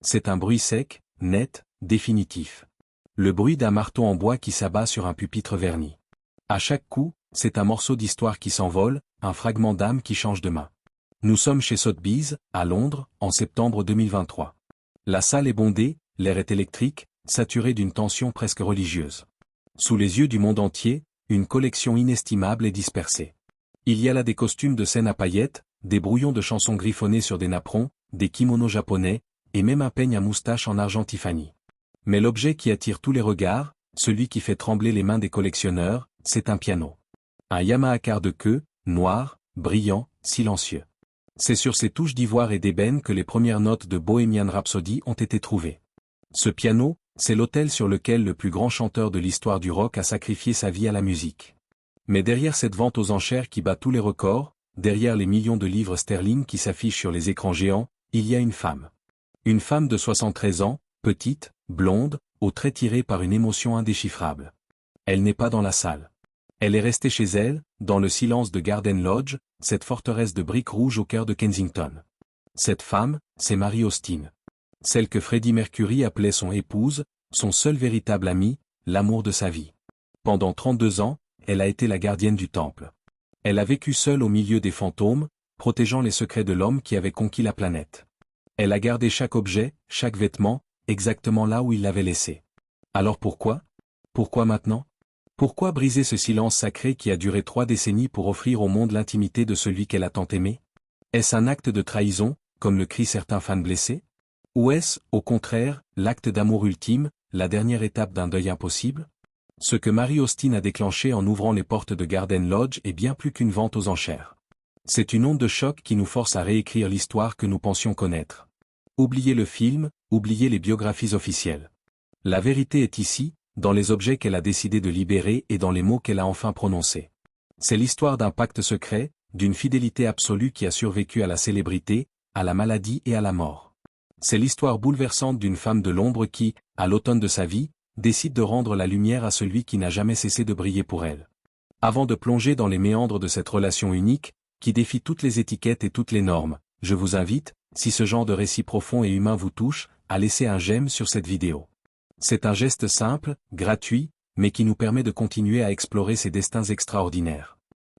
C'est un bruit sec, net, définitif. Le bruit d'un marteau en bois qui s'abat sur un pupitre verni. À chaque coup, c'est un morceau d'histoire qui s'envole, un fragment d'âme qui change de main. Nous sommes chez Sotheby's, à Londres, en septembre 2023. La salle est bondée, l'air est électrique, saturé d'une tension presque religieuse. Sous les yeux du monde entier, une collection inestimable est dispersée. Il y a là des costumes de scène à paillettes, des brouillons de chansons griffonnés sur des napperons, des kimonos japonais, et même un peigne à moustache en argent Tiffany. Mais l'objet qui attire tous les regards, celui qui fait trembler les mains des collectionneurs, c'est un piano. Un Yamaha quart de queue, noir, brillant, silencieux. C'est sur ces touches d'ivoire et d'ébène que les premières notes de Bohemian Rhapsody ont été trouvées. Ce piano, c'est l'autel sur lequel le plus grand chanteur de l'histoire du rock a sacrifié sa vie à la musique. Mais derrière cette vente aux enchères qui bat tous les records, derrière les millions de livres sterling qui s'affichent sur les écrans géants, il y a une femme. Une femme de 73 ans, petite, blonde, aux traits tirés par une émotion indéchiffrable. Elle n'est pas dans la salle. Elle est restée chez elle, dans le silence de Garden Lodge, cette forteresse de briques rouges au cœur de Kensington. Cette femme, c'est Mary Austin. Celle que Freddie Mercury appelait son épouse, son seul véritable ami, l'amour de sa vie. Pendant 32 ans, elle a été la gardienne du temple. Elle a vécu seule au milieu des fantômes, protégeant les secrets de l'homme qui avait conquis la planète. Elle a gardé chaque objet, chaque vêtement, exactement là où il l'avait laissé. Alors pourquoi? Pourquoi maintenant? Pourquoi briser ce silence sacré qui a duré 3 décennies pour offrir au monde l'intimité de celui qu'elle a tant aimé? Est-ce un acte de trahison, comme le crient certains fans blessés? Ou est-ce, au contraire, l'acte d'amour ultime, la dernière étape d'un deuil impossible? Ce que Mary Austin a déclenché en ouvrant les portes de Garden Lodge est bien plus qu'une vente aux enchères. C'est une onde de choc qui nous force à réécrire l'histoire que nous pensions connaître. Oubliez le film, oubliez les biographies officielles. La vérité est ici, dans les objets qu'elle a décidé de libérer et dans les mots qu'elle a enfin prononcés. C'est l'histoire d'un pacte secret, d'une fidélité absolue qui a survécu à la célébrité, à la maladie et à la mort. C'est l'histoire bouleversante d'une femme de l'ombre qui, à l'automne de sa vie, décide de rendre la lumière à celui qui n'a jamais cessé de briller pour elle. Avant de plonger dans les méandres de cette relation unique, qui défie toutes les étiquettes et toutes les normes, je vous invite, si ce genre de récit profond et humain vous touche, à laisser un j'aime sur cette vidéo. C'est un geste simple, gratuit, mais qui nous permet de continuer à explorer ces destins extraordinaires.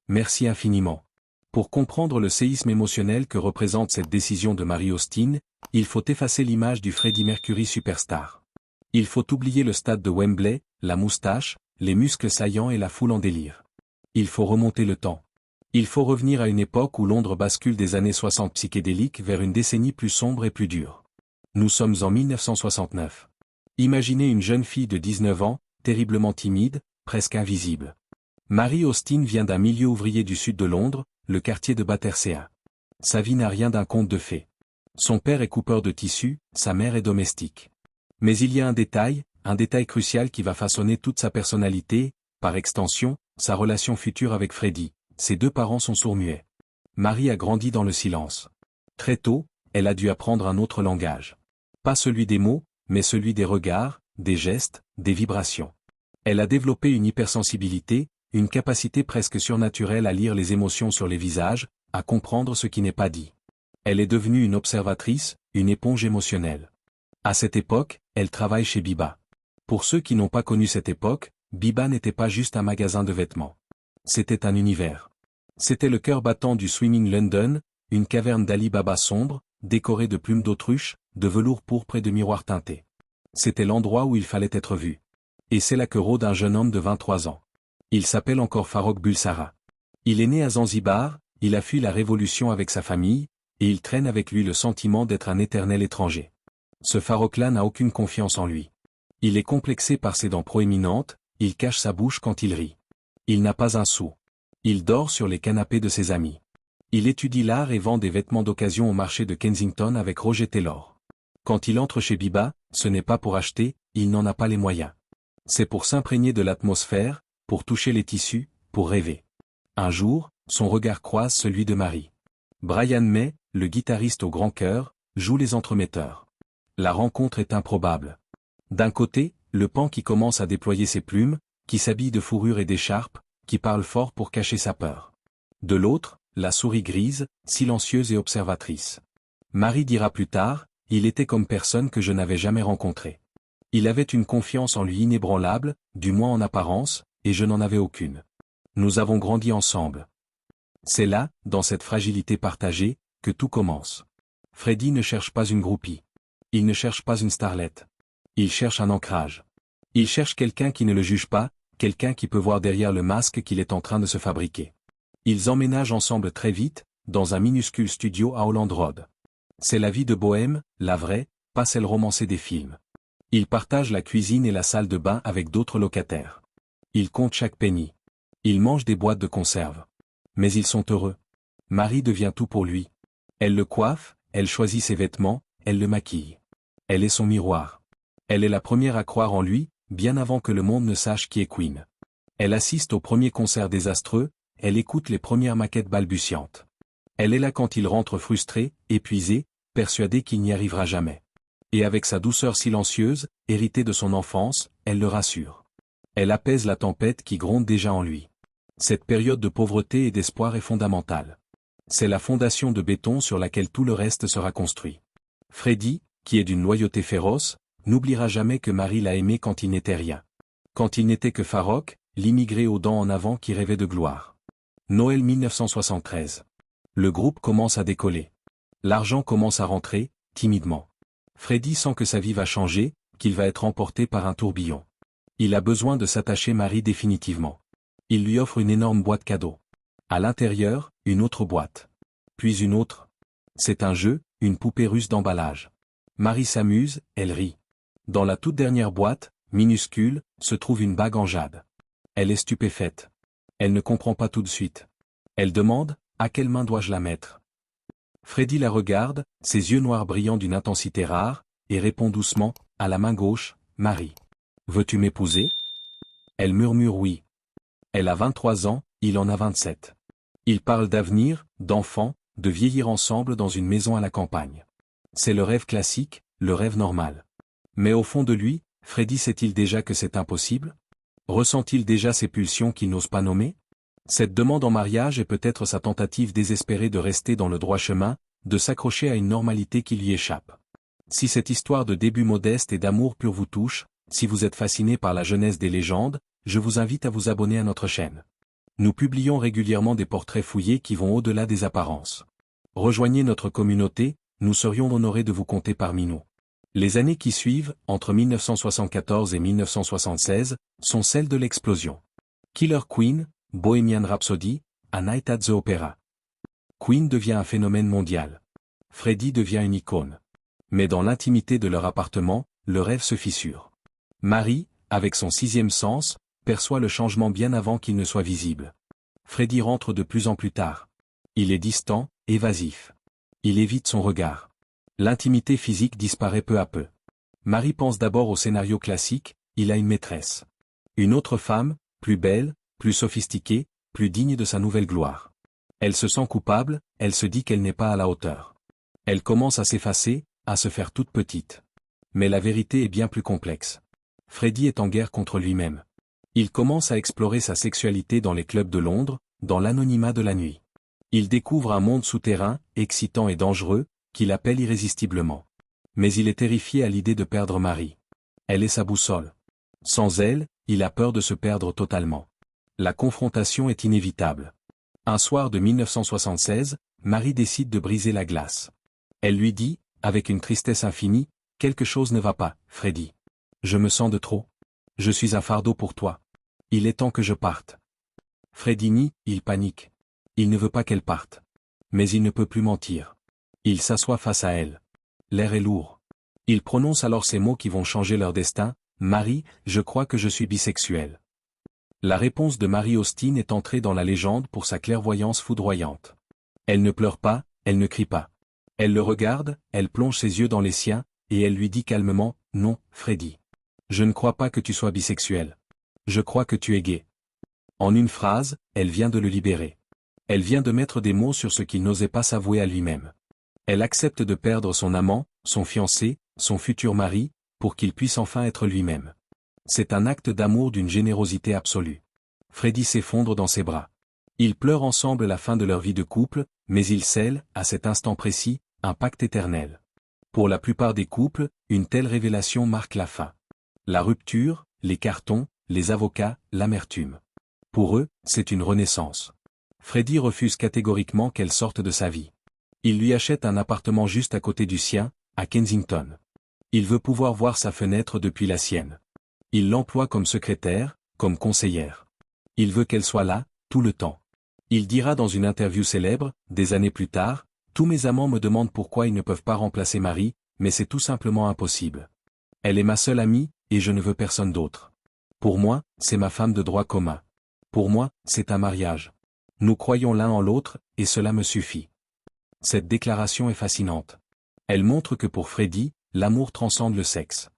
Merci infiniment. Pour comprendre le séisme émotionnel que représente cette décision de Mary Austin, il faut effacer l'image du Freddie Mercury superstar. Il faut oublier le stade de Wembley, la moustache, les muscles saillants et la foule en délire. Il faut remonter le temps. Il faut revenir à une époque où Londres bascule des années 60 psychédéliques vers une décennie plus sombre et plus dure. Nous sommes en 1969. Imaginez une jeune fille de 19 ans, terriblement timide, presque invisible. Mary Austin vient d'un milieu ouvrier du sud de Londres, le quartier de Battersea. Sa vie n'a rien d'un conte de fées. Son père est coupeur de tissus, sa mère est domestique. Mais il y a un détail crucial qui va façonner toute sa personnalité, par extension, sa relation future avec Freddie. Ses 2 parents sont sourds-muets. Mary a grandi dans le silence. Très tôt, elle a dû apprendre un autre langage. Pas celui des mots, mais celui des regards, des gestes, des vibrations. Elle a développé une hypersensibilité, une capacité presque surnaturelle à lire les émotions sur les visages, à comprendre ce qui n'est pas dit. Elle est devenue une observatrice, une éponge émotionnelle. À cette époque, elle travaille chez Biba. Pour ceux qui n'ont pas connu cette époque, Biba n'était pas juste un magasin de vêtements. C'était un univers. C'était le cœur battant du Swimming London, une caverne d'Ali Baba sombre, décorée de plumes d'autruche, de velours pourpre et de miroirs teintés. C'était l'endroit où il fallait être vu. Et c'est là que rôde un jeune homme de 23 ans. Il s'appelle encore Farrokh Bulsara. Il est né à Zanzibar, il a fui la révolution avec sa famille, et il traîne avec lui le sentiment d'être un éternel étranger. Ce Farrokh-là n'a aucune confiance en lui. Il est complexé par ses dents proéminentes, il cache sa bouche quand il rit. Il n'a pas un sou. Il dort sur les canapés de ses amis. Il étudie l'art et vend des vêtements d'occasion au marché de Kensington avec Roger Taylor. Quand il entre chez Biba, ce n'est pas pour acheter, il n'en a pas les moyens. C'est pour s'imprégner de l'atmosphère, pour toucher les tissus, pour rêver. Un jour, son regard croise celui de Mary. Brian May, le guitariste au grand cœur, joue les entremetteurs. La rencontre est improbable. D'un côté, le pan qui commence à déployer ses plumes, qui s'habille de fourrure et d'écharpe, qui parle fort pour cacher sa peur. De l'autre, la souris grise, silencieuse et observatrice. Mary dira plus tard, il était comme personne que je n'avais jamais rencontré. Il avait une confiance en lui inébranlable, du moins en apparence, et je n'en avais aucune. Nous avons grandi ensemble. C'est là, dans cette fragilité partagée, que tout commence. Freddy ne cherche pas une groupie. Il ne cherche pas une starlette. Il cherche un ancrage. Il cherche quelqu'un qui ne le juge pas, quelqu'un qui peut voir derrière le masque qu'il est en train de se fabriquer. Ils emménagent ensemble très vite, dans un minuscule studio à Holland Road. C'est la vie de bohème, la vraie, pas celle romancée des films. Ils partagent la cuisine et la salle de bain avec d'autres locataires. Ils comptent chaque penny. Ils mangent des boîtes de conserve. Mais ils sont heureux. Marie devient tout pour lui. Elle le coiffe, elle choisit ses vêtements, elle le maquille. Elle est son miroir. Elle est la première à croire en lui, bien avant que le monde ne sache qui est Queen. Elle assiste aux premiers concerts désastreux, elle écoute les premières maquettes balbutiantes. Elle est là quand il rentre frustré, épuisé, persuadé qu'il n'y arrivera jamais. Et avec sa douceur silencieuse, héritée de son enfance, elle le rassure. Elle apaise la tempête qui gronde déjà en lui. Cette période de pauvreté et d'espoir est fondamentale. C'est la fondation de béton sur laquelle tout le reste sera construit. Freddy, qui est d'une loyauté féroce, n'oubliera jamais que Marie l'a aimé quand il n'était rien. Quand il n'était que Farrokh, l'immigré aux dents en avant qui rêvait de gloire. Noël 1973. Le groupe commence à décoller. L'argent commence à rentrer, timidement. Freddy sent que sa vie va changer, qu'il va être emporté par un tourbillon. Il a besoin de s'attacher Marie définitivement. Il lui offre une énorme boîte cadeau. À l'intérieur, une autre boîte. Puis une autre. C'est un jeu, une poupée russe d'emballage. Marie s'amuse, elle rit. Dans la toute dernière boîte, minuscule, se trouve une bague en jade. Elle est stupéfaite. Elle ne comprend pas tout de suite. Elle demande, à quelle main dois-je la mettre? Freddy la regarde, ses yeux noirs brillant d'une intensité rare, et répond doucement, à la main gauche, Marie. Veux-tu m'épouser? Elle murmure oui. Elle a 23 ans, il en a 27. Ils parlent d'avenir, d'enfants, de vieillir ensemble dans une maison à la campagne. C'est le rêve classique, le rêve normal. Mais au fond de lui, Freddy sait-il déjà que c'est impossible? Ressent-il déjà ces pulsions qu'il n'ose pas nommer? Cette demande en mariage est peut-être sa tentative désespérée de rester dans le droit chemin, de s'accrocher à une normalité qui lui échappe. Si cette histoire de début modeste et d'amour pur vous touche, si vous êtes fasciné par la jeunesse des légendes, je vous invite à vous abonner à notre chaîne. Nous publions régulièrement des portraits fouillés qui vont au-delà des apparences. Rejoignez notre communauté, nous serions honorés de vous compter parmi nous. Les années qui suivent, entre 1974 et 1976, sont celles de l'explosion. Killer Queen, Bohemian Rhapsody, A Night at the Opera. Queen devient un phénomène mondial. Freddy devient une icône. Mais dans l'intimité de leur appartement, le rêve se fissure. Marie, avec son sixième sens, perçoit le changement bien avant qu'il ne soit visible. Freddy rentre de plus en plus tard. Il est distant, évasif. Il évite son regard. L'intimité physique disparaît peu à peu. Marie pense d'abord au scénario classique, il a une maîtresse. Une autre femme, plus belle, plus sophistiquée, plus digne de sa nouvelle gloire. Elle se sent coupable, elle se dit qu'elle n'est pas à la hauteur. Elle commence à s'effacer, à se faire toute petite. Mais la vérité est bien plus complexe. Freddy est en guerre contre lui-même. Il commence à explorer sa sexualité dans les clubs de Londres, dans l'anonymat de la nuit. Il découvre un monde souterrain, excitant et dangereux, qu'il appelle irrésistiblement. Mais il est terrifié à l'idée de perdre Marie. Elle est sa boussole. Sans elle, il a peur de se perdre totalement. La confrontation est inévitable. Un soir de 1976, Marie décide de briser la glace. Elle lui dit, avec une tristesse infinie, « Quelque chose ne va pas, Freddy. Je me sens de trop. Je suis un fardeau pour toi. Il est temps que je parte. » Freddy nie, il panique. Il ne veut pas qu'elle parte. Mais il ne peut plus mentir. Il s'assoit face à elle. L'air est lourd. Il prononce alors ces mots qui vont changer leur destin, « Marie, je crois que je suis bisexuel. » La réponse de Marie Austin est entrée dans la légende pour sa clairvoyance foudroyante. Elle ne pleure pas, elle ne crie pas. Elle le regarde, elle plonge ses yeux dans les siens, et elle lui dit calmement, « Non, Freddy. Je ne crois pas que tu sois bisexuel. Je crois que tu es gay. » En une phrase, elle vient de le libérer. Elle vient de mettre des mots sur ce qu'il n'osait pas s'avouer à lui-même. Elle accepte de perdre son amant, son fiancé, son futur mari, pour qu'il puisse enfin être lui-même. C'est un acte d'amour d'une générosité absolue. Freddy s'effondre dans ses bras. Ils pleurent ensemble la fin de leur vie de couple, mais ils scellent, à cet instant précis, un pacte éternel. Pour la plupart des couples, une telle révélation marque la fin. La rupture, les cartons, les avocats, l'amertume. Pour eux, c'est une renaissance. Freddie refuse catégoriquement qu'elle sorte de sa vie. Il lui achète un appartement juste à côté du sien, à Kensington. Il veut pouvoir voir sa fenêtre depuis la sienne. Il l'emploie comme secrétaire, comme conseillère. Il veut qu'elle soit là, tout le temps. Il dira dans une interview célèbre, des années plus tard, « Tous mes amants me demandent pourquoi ils ne peuvent pas remplacer Marie, mais c'est tout simplement impossible. Elle est ma seule amie, et je ne veux personne d'autre. Pour moi, c'est ma femme de droit commun. Pour moi, c'est un mariage. Nous croyons l'un en l'autre, et cela me suffit. » Cette déclaration est fascinante. Elle montre que pour Freddie, l'amour transcende le sexe.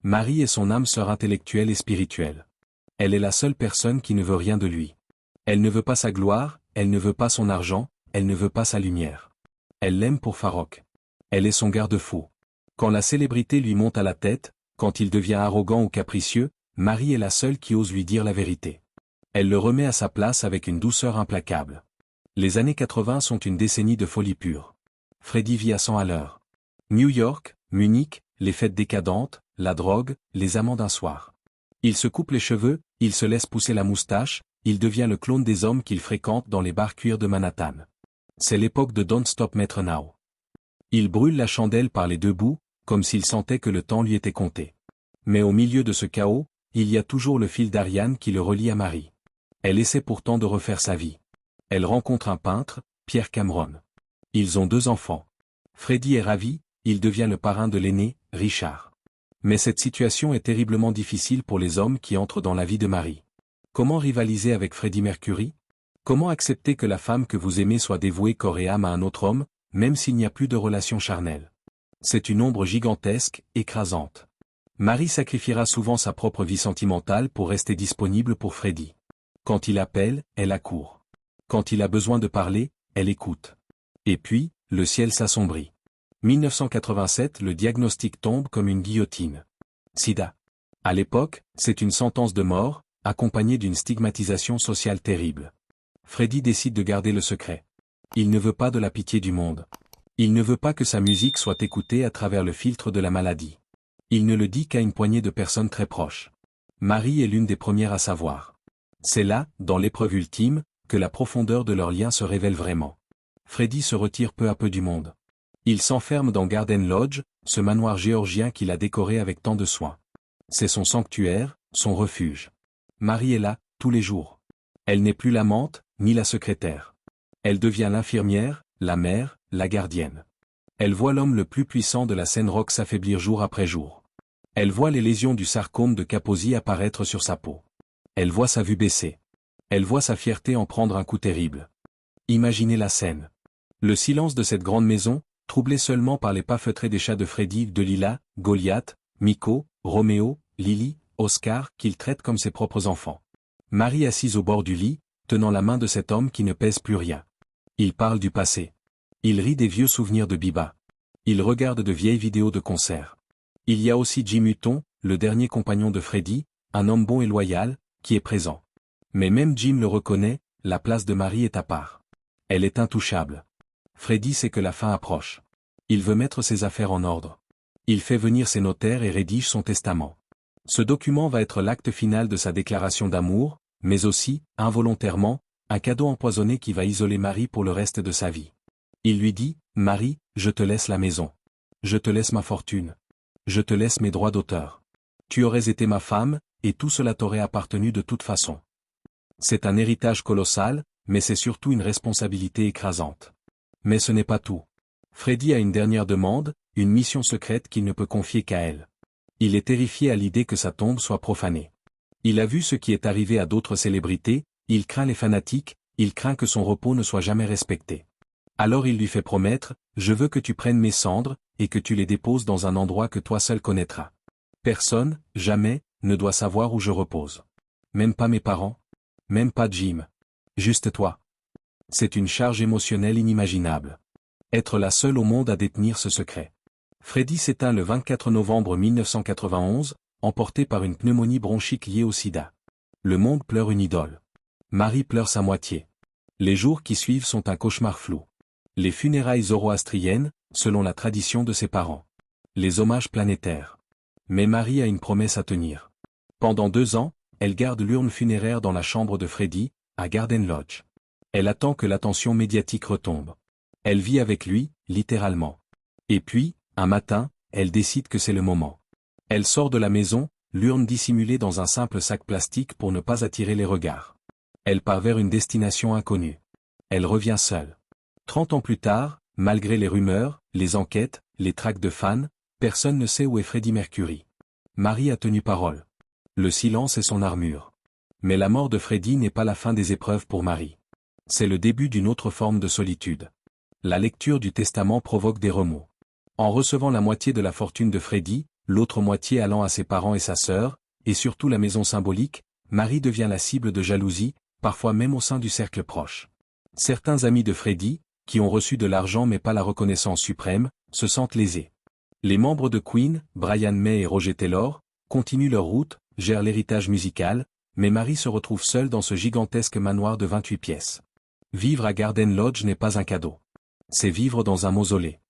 Marie est son âme sœur intellectuelle et spirituelle. Elle est la seule personne qui ne veut rien de lui. Elle ne veut pas sa gloire, elle ne veut pas son argent, elle ne veut pas sa lumière. Elle l'aime pour Farrokh. Elle est son garde-fou. Quand la célébrité lui monte à la tête, quand il devient arrogant ou capricieux, Marie est la seule qui ose lui dire la vérité. Elle le remet à sa place avec une douceur implacable. Les années 80 sont une décennie de folie pure. Freddie vit à 100 à l'heure. New York, Munich, les fêtes décadentes, la drogue, les amants d'un soir. Il se coupe les cheveux, il se laisse pousser la moustache, il devient le clone des hommes qu'il fréquente dans les bars cuir de Manhattan. C'est l'époque de Don't Stop Maître Now. Il brûle la chandelle par les deux bouts, comme s'il sentait que le temps lui était compté. Mais au milieu de ce chaos, il y a toujours le fil d'Ariane qui le relie à Marie. Elle essaie pourtant de refaire sa vie. Elle rencontre un peintre, Pierre Cameron. Ils ont 2 enfants. Freddie est ravi, il devient le parrain de l'aîné, Richard. Mais cette situation est terriblement difficile pour les hommes qui entrent dans la vie de Marie. Comment rivaliser avec Freddie Mercury? Comment accepter que la femme que vous aimez soit dévouée corps et âme à un autre homme, même s'il n'y a plus de relation charnelle? C'est une ombre gigantesque, écrasante. Marie sacrifiera souvent sa propre vie sentimentale pour rester disponible pour Freddie. Quand il appelle, elle accourt. Quand il a besoin de parler, elle écoute. Et puis, le ciel s'assombrit. 1987, le diagnostic tombe comme une guillotine. Sida. À l'époque, c'est une sentence de mort, accompagnée d'une stigmatisation sociale terrible. Freddie décide de garder le secret. Il ne veut pas de la pitié du monde. Il ne veut pas que sa musique soit écoutée à travers le filtre de la maladie. Il ne le dit qu'à une poignée de personnes très proches. Marie est l'une des premières à savoir. C'est là, dans l'épreuve ultime, que la profondeur de leur lien se révèle vraiment. Freddie se retire peu à peu du monde. Il s'enferme dans Garden Lodge, ce manoir géorgien qu'il a décoré avec tant de soin. C'est son sanctuaire, son refuge. Marie est là, tous les jours. Elle n'est plus l'amante, ni la secrétaire. Elle devient l'infirmière, la mère, la gardienne. Elle voit l'homme le plus puissant de la scène rock s'affaiblir jour après jour. Elle voit les lésions du sarcome de Kaposi apparaître sur sa peau. Elle voit sa vue baisser. Elle voit sa fierté en prendre un coup terrible. Imaginez la scène. Le silence de cette grande maison, troublé seulement par les pas feutrés des chats de Freddie, de Lila, Goliath, Miko, Roméo, Lily, Oscar, qu'il traite comme ses propres enfants. Marie assise au bord du lit, tenant la main de cet homme qui ne pèse plus rien. Il parle du passé. Il rit des vieux souvenirs de Biba. Il regarde de vieilles vidéos de concerts. Il y a aussi Jim Hutton, le dernier compagnon de Freddie, un homme bon et loyal, qui est présent. Mais même Jim le reconnaît, la place de Marie est à part. Elle est intouchable. Freddie sait que la fin approche. Il veut mettre ses affaires en ordre. Il fait venir ses notaires et rédige son testament. Ce document va être l'acte final de sa déclaration d'amour, mais aussi, involontairement, un cadeau empoisonné qui va isoler Marie pour le reste de sa vie. Il lui dit, « Marie, je te laisse la maison. Je te laisse ma fortune. Je te laisse mes droits d'auteur. Tu aurais été ma femme, et tout cela t'aurait appartenu de toute façon. » C'est un héritage colossal, mais c'est surtout une responsabilité écrasante. Mais ce n'est pas tout. Freddie a une dernière demande, une mission secrète qu'il ne peut confier qu'à elle. Il est terrifié à l'idée que sa tombe soit profanée. Il a vu ce qui est arrivé à d'autres célébrités, il craint les fanatiques, il craint que son repos ne soit jamais respecté. Alors il lui fait promettre, « Je veux que tu prennes mes cendres, et que tu les déposes dans un endroit que toi seul connaîtras. Personne, jamais, ne doit savoir où je repose. Même pas mes parents. Même pas Jim. Juste toi. » C'est une charge émotionnelle inimaginable. Être la seule au monde à détenir ce secret. Freddie s'éteint le 24 novembre 1991, emporté par une pneumonie bronchique liée au sida. Le monde pleure une idole. Marie pleure sa moitié. Les jours qui suivent sont un cauchemar flou. Les funérailles zoroastriennes, selon la tradition de ses parents. Les hommages planétaires. Mais Marie a une promesse à tenir. Pendant 2 ans, elle garde l'urne funéraire dans la chambre de Freddie, à Garden Lodge. Elle attend que l'attention médiatique retombe. Elle vit avec lui, littéralement. Et puis, un matin, elle décide que c'est le moment. Elle sort de la maison, l'urne dissimulée dans un simple sac plastique pour ne pas attirer les regards. Elle part vers une destination inconnue. Elle revient seule. 30 ans plus tard, malgré les rumeurs, les enquêtes, les traques de fans, personne ne sait où est Freddie Mercury. Marie a tenu parole. Le silence est son armure. Mais la mort de Freddie n'est pas la fin des épreuves pour Marie. C'est le début d'une autre forme de solitude. La lecture du testament provoque des remous. En recevant la moitié de la fortune de Freddie, l'autre moitié allant à ses parents et sa sœur, et surtout la maison symbolique, Marie devient la cible de jalousie, parfois même au sein du cercle proche. Certains amis de Freddie, qui ont reçu de l'argent mais pas la reconnaissance suprême, se sentent lésés. Les membres de Queen, Brian May et Roger Taylor, continuent leur route, gèrent l'héritage musical, mais Marie se retrouve seule dans ce gigantesque manoir de 28 pièces. Vivre à Garden Lodge n'est pas un cadeau. C'est vivre dans un mausolée.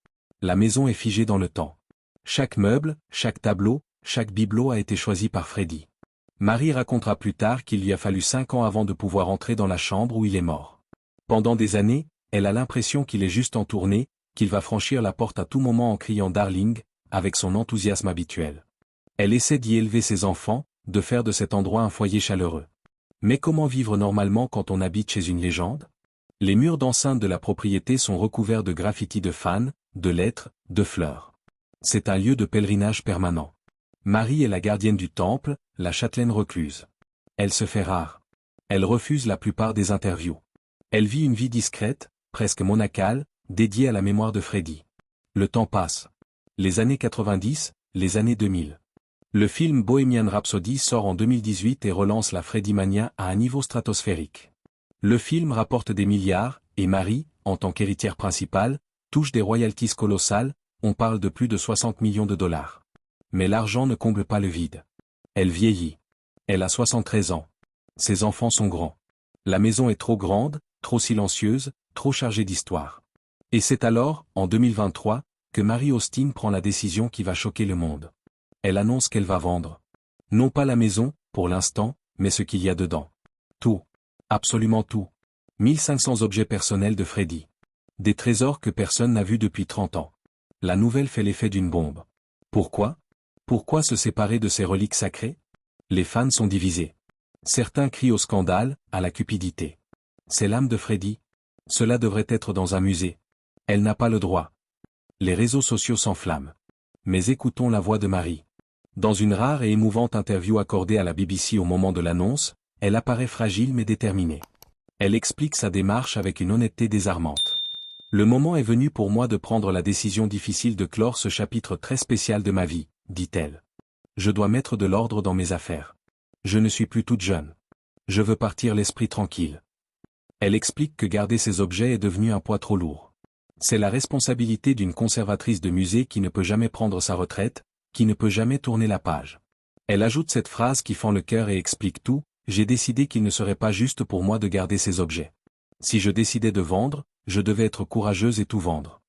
La maison est figée dans le temps. Chaque meuble, chaque tableau, chaque bibelot a été choisi par Freddie. Marie racontera plus tard qu'il lui a fallu 5 ans avant de pouvoir entrer dans la chambre où il est mort. Pendant des années, elle a l'impression qu'il est juste en tournée, qu'il va franchir la porte à tout moment en criant « Darling », avec son enthousiasme habituel. Elle essaie d'y élever ses enfants, de faire de cet endroit un foyer chaleureux. Mais comment vivre normalement quand on habite chez une légende? Les murs d'enceinte de la propriété sont recouverts de graffitis de fans, de lettres, de fleurs. C'est un lieu de pèlerinage permanent. Marie est la gardienne du temple, la châtelaine recluse. Elle se fait rare. Elle refuse la plupart des interviews. Elle vit une vie discrète, presque monacale, dédiée à la mémoire de Freddie. Le temps passe. Les années 90, les années 2000. Le film Bohemian Rhapsody sort en 2018 et relance la Freddie-mania à un niveau stratosphérique. Le film rapporte des milliards, et Marie, en tant qu'héritière principale, touche des royalties colossales, on parle de plus de 60 millions de dollars. Mais l'argent ne comble pas le vide. Elle vieillit. Elle a 73 ans. Ses enfants sont grands. La maison est trop grande, trop silencieuse, trop chargée d'histoire. Et c'est alors, en 2023, que Marie Austin prend la décision qui va choquer le monde. Elle annonce qu'elle va vendre. Non pas la maison, pour l'instant, mais ce qu'il y a dedans. Tout. Absolument tout. 1500 objets personnels de Freddie. Des trésors que personne n'a vus depuis 30 ans. La nouvelle fait l'effet d'une bombe. Pourquoi? Pourquoi se séparer de ces reliques sacrées? Les fans sont divisés. Certains crient au scandale, à la cupidité. C'est l'âme de Freddie. Cela devrait être dans un musée. Elle n'a pas le droit. Les réseaux sociaux s'enflamment. Mais écoutons la voix de Marie. Dans une rare et émouvante interview accordée à la BBC au moment de l'annonce, elle apparaît fragile mais déterminée. Elle explique sa démarche avec une honnêteté désarmante. Le moment est venu pour moi de prendre la décision difficile de clore ce chapitre très spécial de ma vie, dit-elle. Je dois mettre de l'ordre dans mes affaires. Je ne suis plus toute jeune. Je veux partir l'esprit tranquille. Elle explique que garder ces objets est devenu un poids trop lourd. C'est la responsabilité d'une conservatrice de musée qui ne peut jamais prendre sa retraite, qui ne peut jamais tourner la page. Elle ajoute cette phrase qui fend le cœur et explique tout: j'ai décidé qu'il ne serait pas juste pour moi de garder ces objets. Si je décidais de vendre, je devais être courageuse et tout vendre.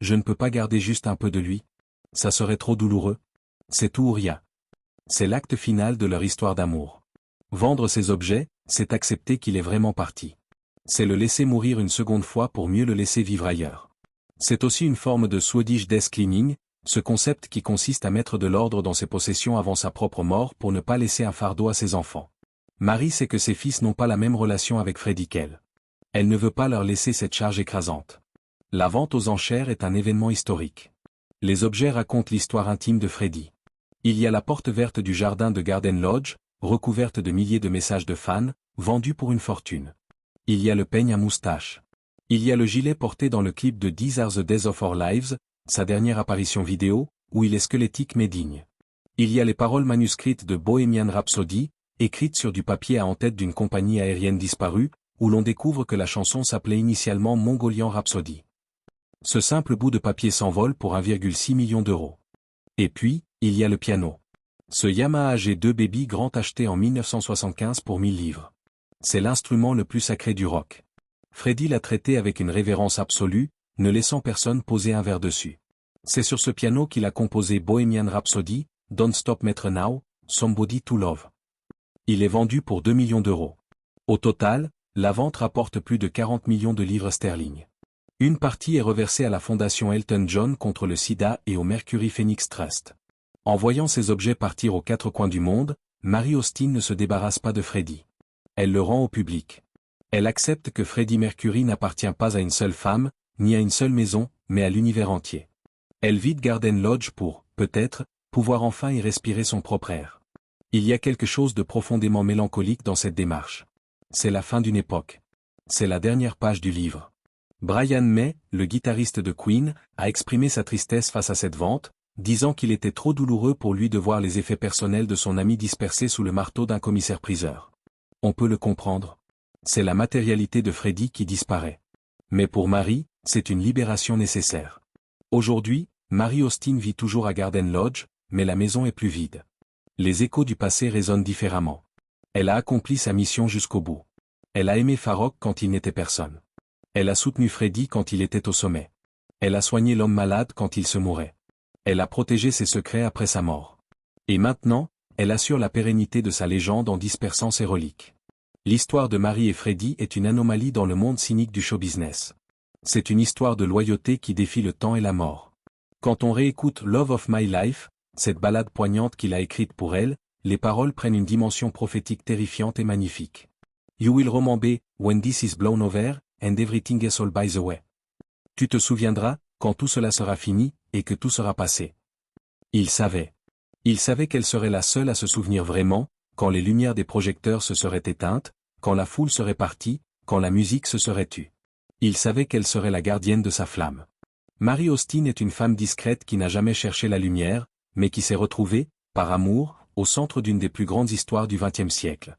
Je ne peux pas garder juste un peu de lui. Ça serait trop douloureux. C'est tout ou rien. C'est l'acte final de leur histoire d'amour. Vendre ces objets, c'est accepter qu'il est vraiment parti. C'est le laisser mourir une seconde fois pour mieux le laisser vivre ailleurs. C'est aussi une forme de Swedish death cleaning, ce concept qui consiste à mettre de l'ordre dans ses possessions avant sa propre mort pour ne pas laisser un fardeau à ses enfants. Marie sait que ses fils n'ont pas la même relation avec Freddie qu'elle. Elle ne veut pas leur laisser cette charge écrasante. La vente aux enchères est un événement historique. Les objets racontent l'histoire intime de Freddie. Il y a la porte verte du jardin de Garden Lodge, recouverte de milliers de messages de fans, vendus pour une fortune. Il y a le peigne à moustache. Il y a le gilet porté dans le clip de These Are the Days of Our Lives, sa dernière apparition vidéo, où il est squelettique mais digne. Il y a les paroles manuscrites de Bohemian Rhapsody, écrites sur du papier à en-tête d'une compagnie aérienne disparue, où l'on découvre que la chanson s'appelait initialement Mongolian Rhapsody. Ce simple bout de papier s'envole pour 1,6 million d'euros. Et puis, il y a le piano. Ce Yamaha G2 Baby Grand acheté en 1975 pour 1000 livres. C'est l'instrument le plus sacré du rock. Freddie l'a traité avec une révérence absolue, ne laissant personne poser un verre dessus. C'est sur ce piano qu'il a composé Bohemian Rhapsody, Don't Stop Matter Now, Somebody to Love. Il est vendu pour 2 millions d'euros. Au total, la vente rapporte plus de 40 millions de livres sterling. Une partie est reversée à la fondation Elton John contre le sida et au Mercury Phoenix Trust. En voyant ces objets partir aux quatre coins du monde, Mary Austin ne se débarrasse pas de Freddie. Elle le rend au public. Elle accepte que Freddie Mercury n'appartient pas à une seule femme, ni à une seule maison, mais à l'univers entier. Elle vide Garden Lodge pour, peut-être, pouvoir enfin y respirer son propre air. Il y a quelque chose de profondément mélancolique dans cette démarche. C'est la fin d'une époque. C'est la dernière page du livre. Brian May, le guitariste de Queen, a exprimé sa tristesse face à cette vente, disant qu'il était trop douloureux pour lui de voir les effets personnels de son ami dispersés sous le marteau d'un commissaire-priseur. On peut le comprendre. C'est la matérialité de Freddie qui disparaît. Mais pour Mary, c'est une libération nécessaire. Aujourd'hui, Mary Austin vit toujours à Garden Lodge, mais la maison est plus vide. Les échos du passé résonnent différemment. Elle a accompli sa mission jusqu'au bout. Elle a aimé Farrokh quand il n'était personne. Elle a soutenu Freddie quand il était au sommet. Elle a soigné l'homme malade quand il se mourait. Elle a protégé ses secrets après sa mort. Et maintenant, elle assure la pérennité de sa légende en dispersant ses reliques. L'histoire de Mary et Freddie est une anomalie dans le monde cynique du show business. C'est une histoire de loyauté qui défie le temps et la mort. Quand on réécoute Love of My Life, cette ballade poignante qu'il a écrite pour elle, les paroles prennent une dimension prophétique terrifiante et magnifique. You will remember, when this is blown over, and everything is all by the way. Tu te souviendras, quand tout cela sera fini, et que tout sera passé. Il savait. Il savait qu'elle serait la seule à se souvenir vraiment, quand les lumières des projecteurs se seraient éteintes, quand la foule serait partie, quand la musique se serait tue. Il savait qu'elle serait la gardienne de sa flamme. Mary Austin est une femme discrète qui n'a jamais cherché la lumière, mais qui s'est retrouvée, par amour, au centre d'une des plus grandes histoires du XXe siècle.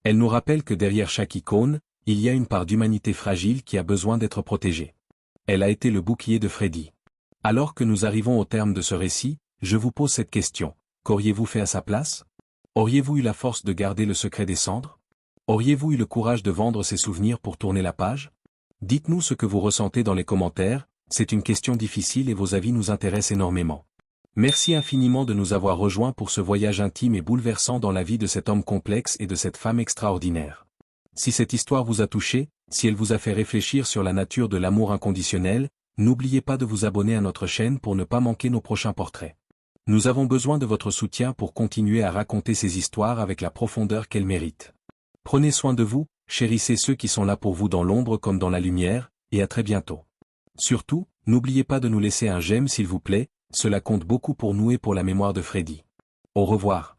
Elle nous rappelle que derrière chaque icône, il y a une part d'humanité fragile qui a besoin d'être protégée. Elle a été le bouclier de Freddie. Alors que nous arrivons au terme de ce récit, je vous pose cette question. Qu'auriez-vous fait à sa place? Auriez-vous eu la force de garder le secret des cendres? Auriez-vous eu le courage de vendre ses souvenirs pour tourner la page? Dites-nous ce que vous ressentez dans les commentaires, c'est une question difficile et vos avis nous intéressent énormément. Merci infiniment de nous avoir rejoints pour ce voyage intime et bouleversant dans la vie de cet homme complexe et de cette femme extraordinaire. Si cette histoire vous a touché, si elle vous a fait réfléchir sur la nature de l'amour inconditionnel, n'oubliez pas de vous abonner à notre chaîne pour ne pas manquer nos prochains portraits. Nous avons besoin de votre soutien pour continuer à raconter ces histoires avec la profondeur qu'elles méritent. Prenez soin de vous, chérissez ceux qui sont là pour vous dans l'ombre comme dans la lumière, et à très bientôt. Surtout, n'oubliez pas de nous laisser un j'aime s'il vous plaît, cela compte beaucoup pour nous et pour la mémoire de Freddie. Au revoir.